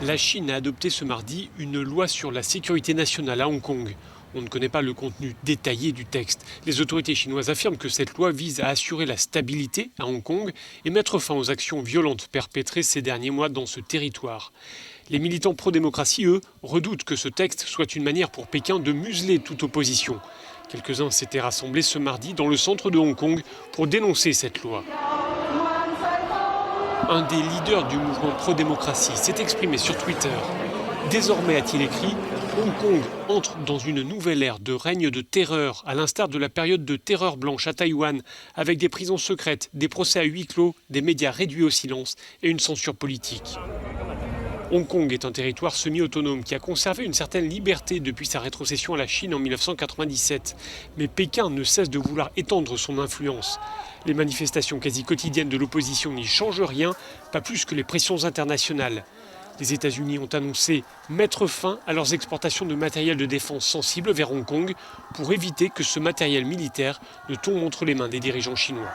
La Chine a adopté ce mardi une loi sur la sécurité nationale à Hong Kong. On ne connaît pas le contenu détaillé du texte. Les autorités chinoises affirment que cette loi vise à assurer la stabilité à Hong Kong et mettre fin aux actions violentes perpétrées ces derniers mois dans ce territoire. Les militants pro-démocratie, eux, redoutent que ce texte soit une manière pour Pékin de museler toute opposition. Quelques-uns s'étaient rassemblés ce mardi dans le centre de Hong Kong pour dénoncer cette loi. Un des leaders du mouvement pro-démocratie s'est exprimé sur Twitter. Désormais, a-t-il écrit, Hong Kong entre dans une nouvelle ère de règne de terreur, à l'instar de la période de terreur blanche à Taïwan, avec des prisons secrètes, des procès à huis clos, des médias réduits au silence et une censure politique. Hong Kong est un territoire semi-autonome qui a conservé une certaine liberté depuis sa rétrocession à la Chine en 1997. Mais Pékin ne cesse de vouloir étendre son influence. Les manifestations quasi quotidiennes de l'opposition n'y changent rien, pas plus que les pressions internationales. Les États-Unis ont annoncé mettre fin à leurs exportations de matériel de défense sensible vers Hong Kong pour éviter que ce matériel militaire ne tombe entre les mains des dirigeants chinois.